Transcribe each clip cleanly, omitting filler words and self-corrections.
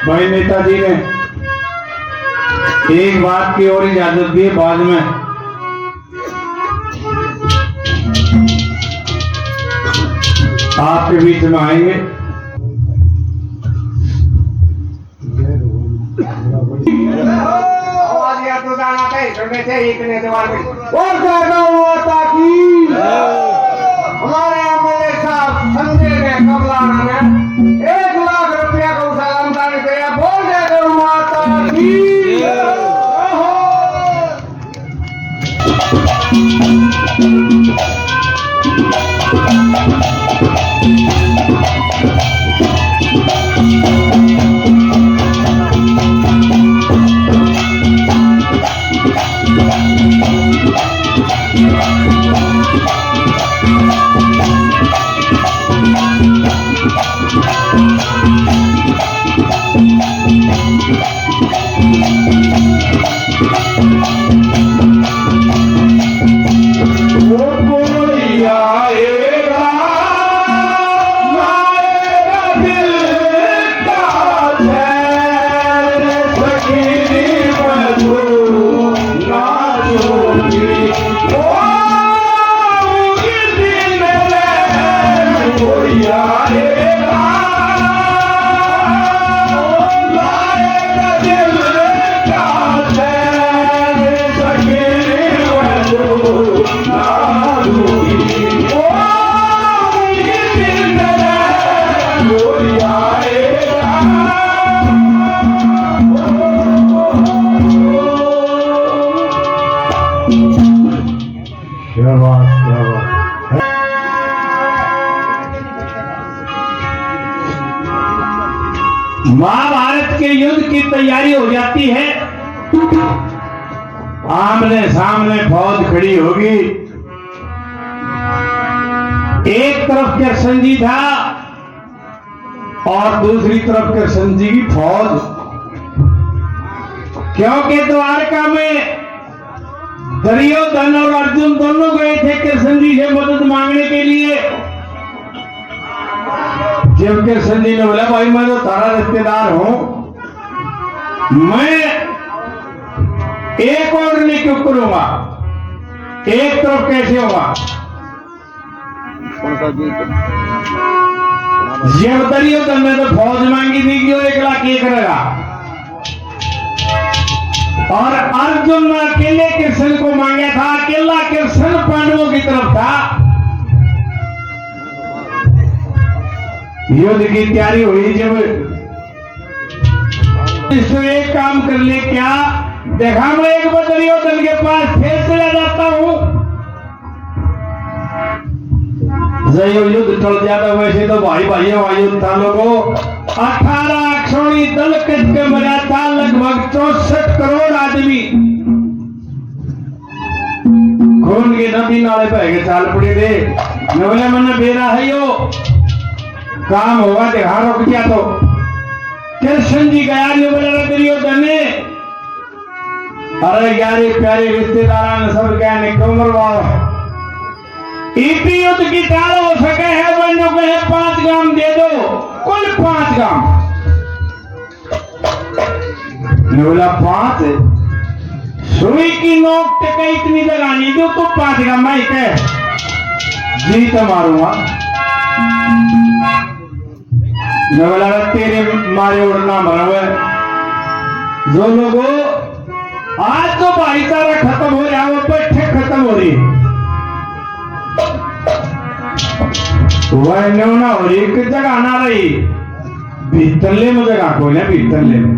भाई नेताजी ने एक बात की और इजाजत दी, बाद में आपके बीच में आएंगे। और ताकि हमारे एमएलए साहब संजय ने कबलाना ने 1 लाख रुपया को सलामदारी दिया। बोल दे गौ माता की। महाभारत के युद्ध की तैयारी हो जाती है। आमने सामने फौज खड़ी होगी। एक तरफ कृष्ण जी था और दूसरी तरफ कृष्ण जी की फौज, क्योंकि द्वारका में दुर्योधन और अर्जुन दोनों गए थे कृष्ण जी से मदद मांगने के लिए। जब कृष्ण जी ने बोला भाई मैं तो तारा रिश्तेदार हूं, मैं एक और नहीं क्यों करूंगा, एक तरफ कैसे होगा। जब दुर्योधन ने तो फौज मांगी थी कि 1 लाख 1 रहेगा, और अर्जुन ने अकेले कृष्ण को मांगा था, अकेला कृष्ण पांडवों की तरफ था। युद्ध की तैयारी हुई जब इसको एक काम कर ले, क्या देखा, मैं एक बार दुर्योधन के पास फिर चला जाता हूं, जब युद्ध टल जाता। वैसे तो भाई भाइयों का युद्ध था लोगों, 18 अक्षौणी दल कस के मरा था, लगभग 64 करोड़ आदमी खून की नदी नाले बह के चाल पड़े थे। बोले मैंने बेरा है यो काम होगा, देखा रुक गया तो कृष्ण जी गया जो बोला दुर्योधन ने, अरे यारे प्यारे रिश्तेदार ने सब कहने कमर वाला इसी युद्ध की ताल हो सके है, बंदों को है 5 ग्राम दे दो, कुल 5 ग्राम। बोला 5 सुई की नोक टिका इतनी लगानी दो तो 5 ग्राम मैं कह जीत मारूंगा। बोला तेरे मारे उड़ना मरवे। जो लोगों आज तो भाईचारा खत्म हो रहा है, वो बैठे खत्म हो रही है, वह ना हो रही, एक जगह ना रही, भीतरले में जगह को ना, भीतरले में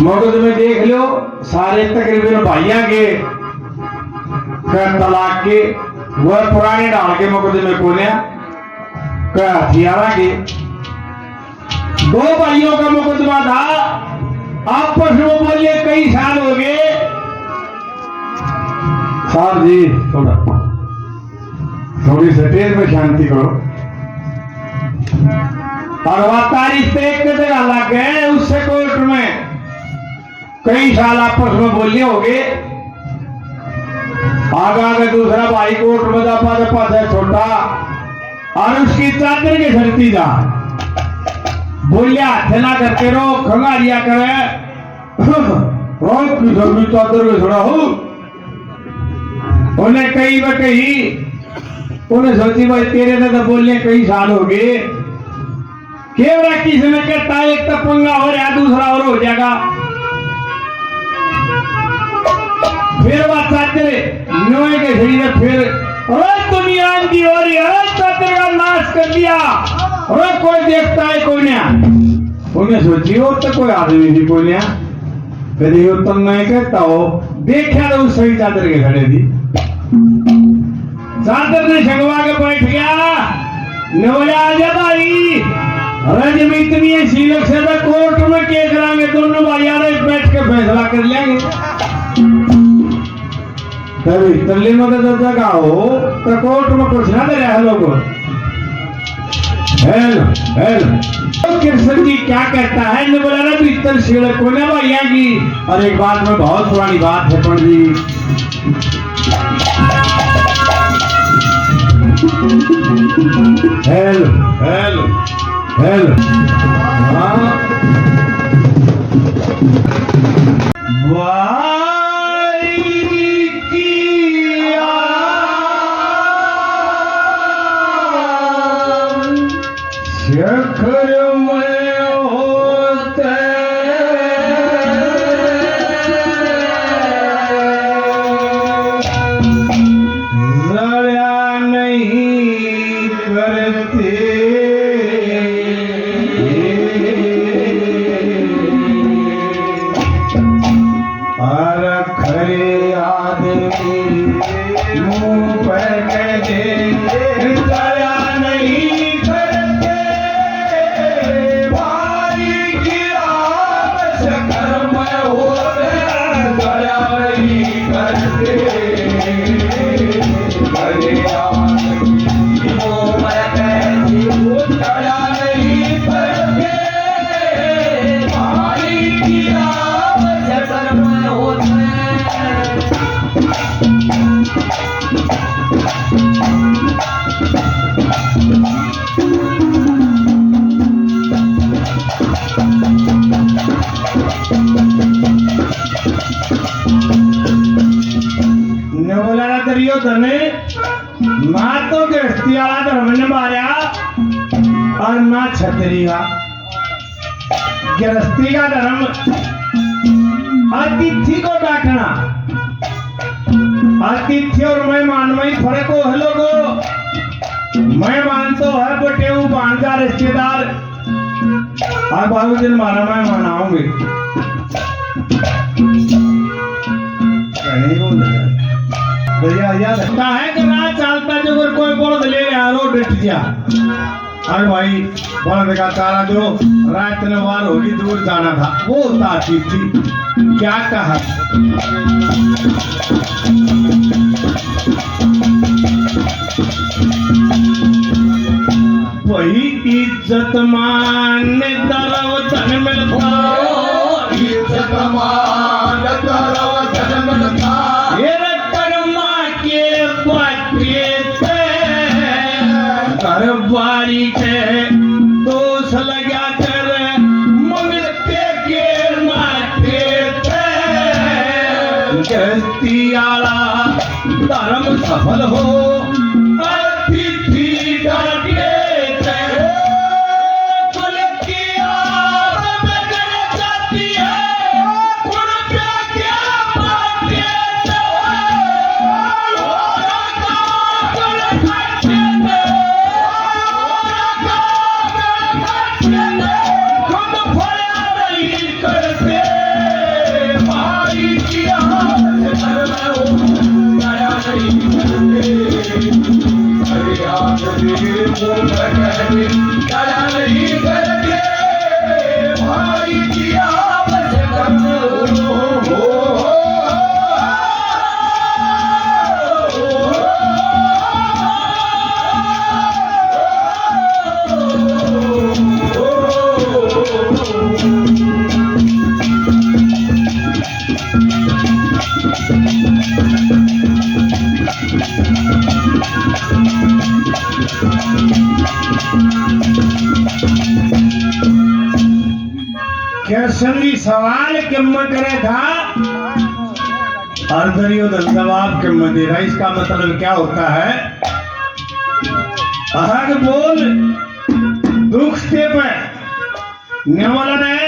मगध में देख लो सारे तकरीबन भाइया के तलाक के वह पुराने डाल के मगध में कोने हथियारा के 2 भाइयों का मुकदमा था, आपस में बोले कई साल हो गए। साहब जी थोड़ी स्टेज में शांति करो। और वह तारीख से एक जगह लग गए, उससे कोर्ट में कई साल आपस में बोले हो गए। आगे दूसरा भाई कोर्ट में दफा दफा से छोटा और उसकी चादर के धरती जा बोलिया थेला करके रो खंगारिया करे की चादर में छोड़ा हो। उन्हें कई व कही, उन्हें सोची भाई तेरे ने तो बोलने कई साल हो गए, केवरा किसने कहता एक तो पंगा हो रहा दूसरा और हो जाएगा। फिर वह चादर न्योए के शरीर फिर दुनिया की हो रही है, चादर का नाश कर दिया और कोई देखता है कोई नहीं। उन्हें सोची हो तो कोई आदमी भी कोई नहीं, कभी हो तुम नहीं कहता हो, देखा तो उस सही चादर के खड़े थी। चादर ने छगवा के बैठ गया, ने बोला आजा भाई रज में इतनी ऐसी लग से कोर्ट में केस कराएंगे, दोनों भाई बैठ के फैसला कर लेंगे। तभी तल्ली में तो जगह हो तो कोर्ट में कुछ ना दे रहे लोग। हेलो तो कृष्ण जी क्या कहता है, ने बोला ना भीतर सीढ़ को ना भैया की। और एक बात में बहुत पुरानी बात है पंडित जी, हेलो हेलो हेलो शखर में होते जरा नहीं करते, और खरे आदमी मुंह पर कहते जरा नहीं दुर्योधन ना तो गृहस्थी वाला धर्म ने मारा और ना क्षत्रिय का। गृहस्थी का धर्म अतिथि को डांटना, अतिथि और मेहमान में ही फर्क हो है लोगों। मेहमान तो है बटेऊ भांजा रिश्तेदार, और बाबू दिन मारा मैं मनाऊंगी भैया याद है कि ना चलता जो अगर कोई बड़द ले रहा रोड डट जा। अरे भाई बड़द का तारा जो रात ने वार होगी दूर जाना था वो था थी क्या कहा। वही इज्जत मान तरव धन मिलता, इज्जत मान तरव धन मिलता, ये कर्मा के बाटे घर बारी के दोष लगा कर मिलते के माटे गृहस्थी आला धर्म सफल हो अतिथि डांटे संगी सवाल किम्मत करे था और दुर्योधन जवाब किम्मत दे रहा। इसका मतलब क्या होता है? अहग बोल दुख से पर नेवल ने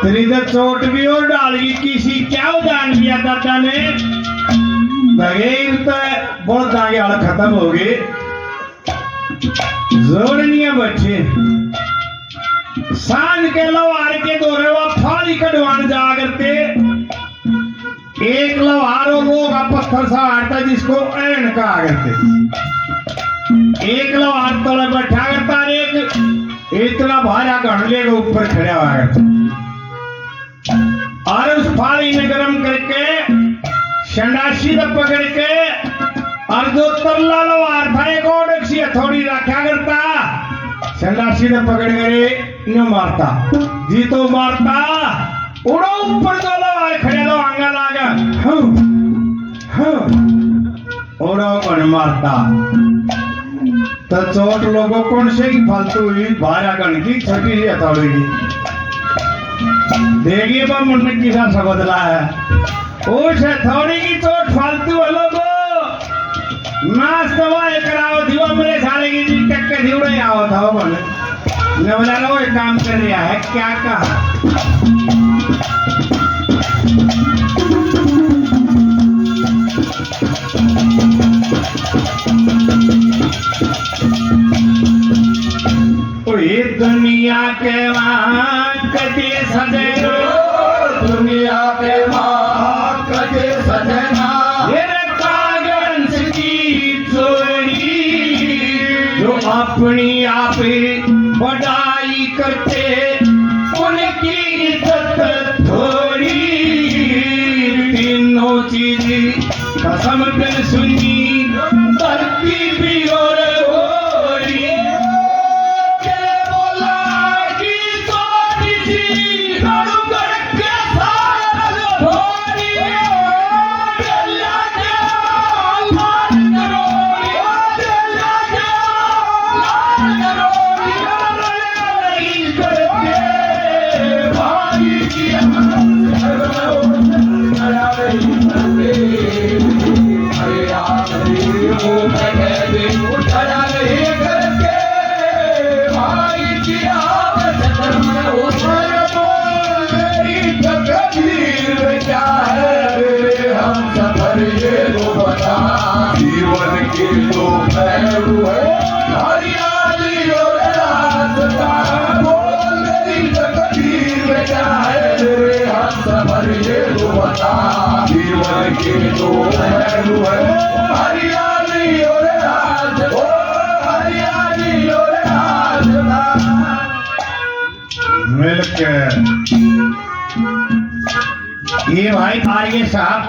तेरी तो चोट भी और डालगी किसी क्या उदान किया दादा ने तो बहुत आगे हाल खत्म हो गए जोड़निया बच्चे सांझ के लवार के दौरे वा फाली कटवान जा करते एक लवारो लोग पत्थर सा हारता जिसको ऐन कहा करते एक लवार तले बैठा करता एक इतना भारा घड़ लेगा ऊपर खड़ा हुआ करता और उस फाली में गर्म करके शंडाशी तक पकड़ के और जो तरला लवार था एक और थोड़ी रखा करता शंडाशी ने पकड़ करे न मारता जी तो मारता उड़ो ऊपर जो लवार खड़े लो आंगा लागा उड़ो कौन मारता तो चोट लोगों कौन से ही फालतू हुई भारा गण की छोटी सी हथौड़ी देखिए बा मुन्ने किसा सा बदला है उस हथौड़ी की चोट फालतू है लोगों नाश्ता कराओ दीवा मेरे साले की जी टक्कर दिवड़े आओ था वो नवला लो एक काम कर रहा है क्या कहा ये दुनिया के वहाँ कटे सजना दुनिया के वहाँ कटे सजना अपनी आप बढ़ाई करते उनकी इज्जत थोड़ी तीनों चीज कसम दिल सुनी धरती भी और होरी बोला कि थोड़ी सी गड़बड़ के साथ थोड़ी अरे यार के दो पहलू है हरियाली और रास्ता बोल मेरी तकदीर में क्या है तेरे हाथ संभर ये तो बता जीवन के दो पहलू है हरियाली और रास्ता हरियाली और रास्ता मिलकर ये भाई आर्य साहब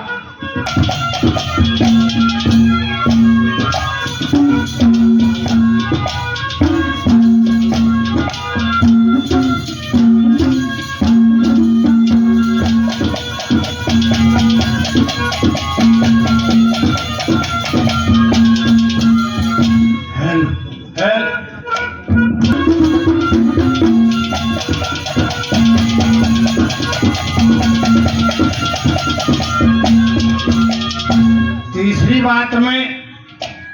तीसरी बात में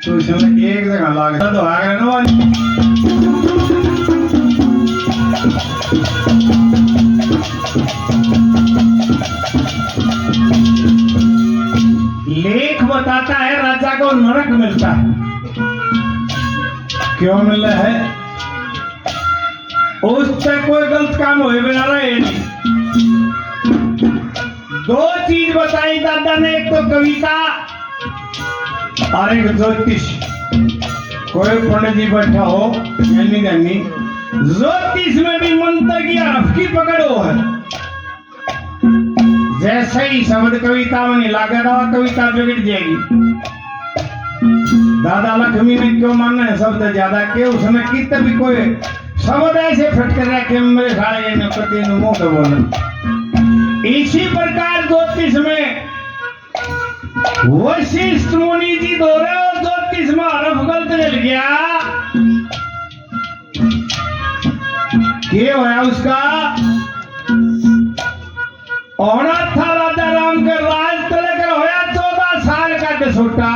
तो इसमें एक जगह लागत तो आ गया ना लेख बताता है राजा को नरक मिलता है। क्यों मिल रहा है? उससे कोई गलत काम हुए बिना रहे नहीं। दो चीज बताई दादा ने, एक तो कविता और एक ज्योतिष। कोई पंडित जी बैठा हो ज्ञानी ज्ञानी, ज्योतिष में भी मंत्र की हरफ की पकड़ हो है। जैसे ही शब्द कविता में नहीं लगा था कविता बिगड़ जाएगी। दादा लक्ष्मी ने क्यों मानना है शब्द ज्यादा के, उसने कितने भी कोई शब्द ऐसे फट कर रखे मेरे सारे पति मुंह पे बोले। इसी प्रकार ज्योतिष में वशिष्ठ मुनि जी दो रहे और ज्योतिष में हरफ गलत मिल गया। क्या होया उसका? औना था राजा राम का राज तलकर होया 14 साल का दसोटा।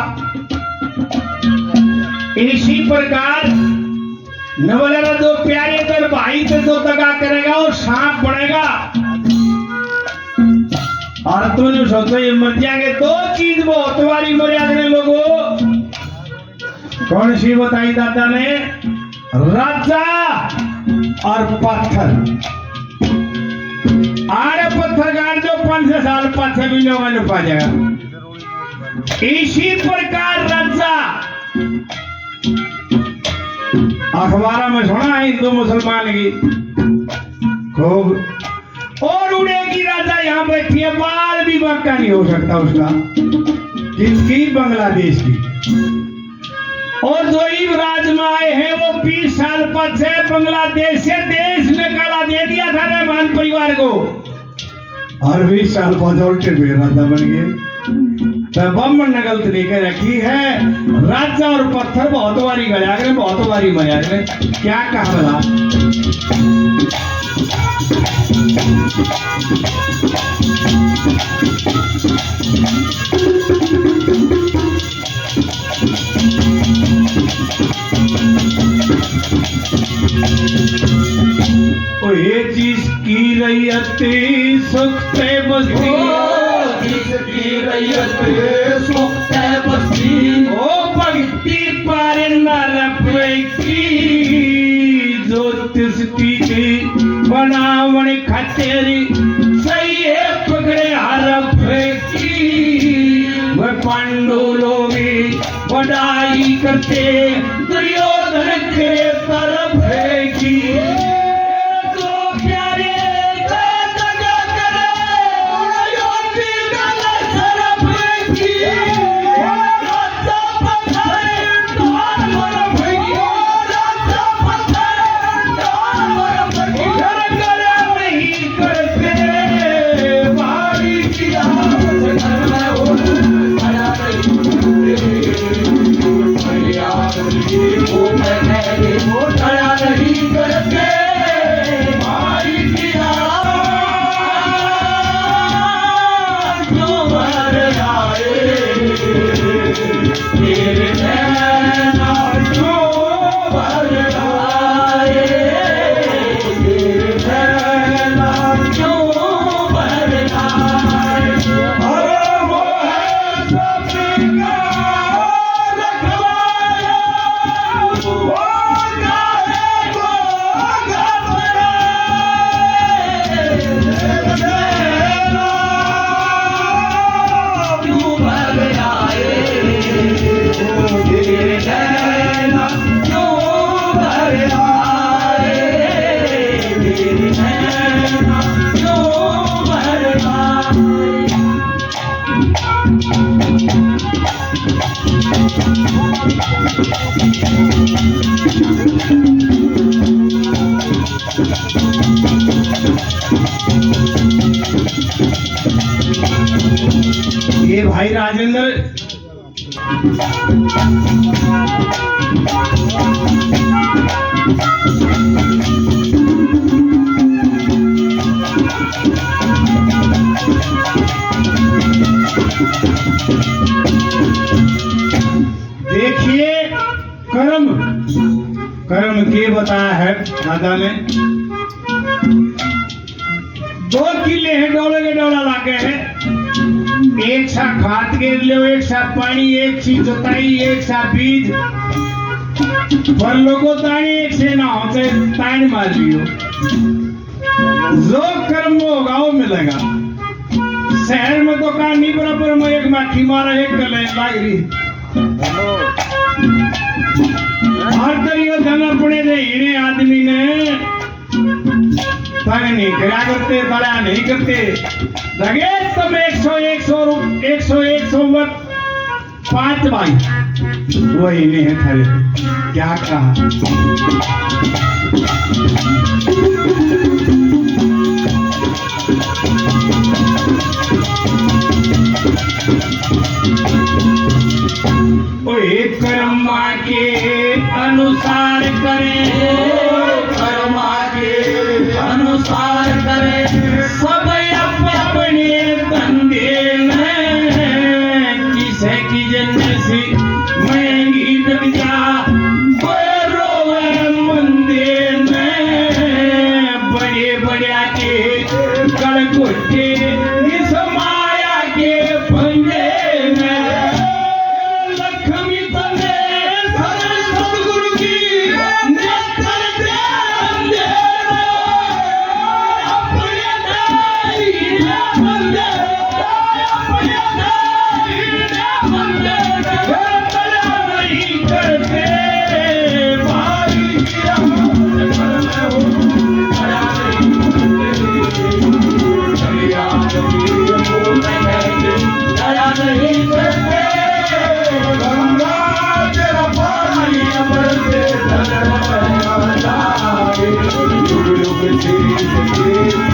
इसी प्रकार न बोलेगा दो प्यारे तेरे भाई से दो दगा करेगा और सांप बनेगा और तुमने सोचो ये मर जाएंगे। दो चीज बहुत बारी मर जाते लोगों। कौन सी बताई दादा ने? राजा और पत्थर। आड़े पत्थर गाड़ जो 5 साल पाछे भी लोगों ने पा जाएगा। इसी प्रकार राजा अखबार में सुना हिंदू मुसलमान की खूब और उड़ेगी राजा यहाँ बैठी है, बाल भी बाका नहीं हो सकता उसका। किसकी? बांग्लादेश की। और जो युवराज में आए हैं वो 20 साल पहले बांग्लादेश से देश निकाला दे दिया था रहमान परिवार को और 20 साल बाद उल्टे फिर राजा बन गए। बम्बन ने गलत लेकर रखी है। राजा और पत्थर बहुत बारी गया करे, बहुत बारी मजा करे। क्या कहा भला? ये चीज की रैयती सुख से बस्ती, की रैयत सुख से बस्ती ओ भक्ति पर नर की जो तिसकी की बनावण खतेरी सही है पकड़े हरफ की। वह पांडु लोग बढ़ाई करते दुर्योधन के तरफ की। वो भाई राजेंद्र देखिए कर्म कर्म के बताया है दादा ने 2 किले है डोले के डोला लागे है एक सा खाद गिर लियो एक सा पानी एक सी जोताई एक सा बीज पर लोगों तानी एक से ना होते तान मार लियो जो कर्म होगा वो मिलेगा शहर में तो कहा नहीं बराबर में एक माखी मारा एक गले लाग रही हर तरीके जाना पड़े थे इन्हें आदमी ने नहीं करा करते बड़ा नहीं करते लगे तुम 100 5 भाई वही नहीं है थारे क्या कहा कर्मा के अनुसार करें कर्मा के अनुसार करे सब अपने धंधे में किसे की जन्नसी महंगी दुनिया मंदिर में बड़े बड़े के गड़गोटे इस माया के पंजे में लक्ष्मी तने सदगुरु की नेत्र दे Thank you.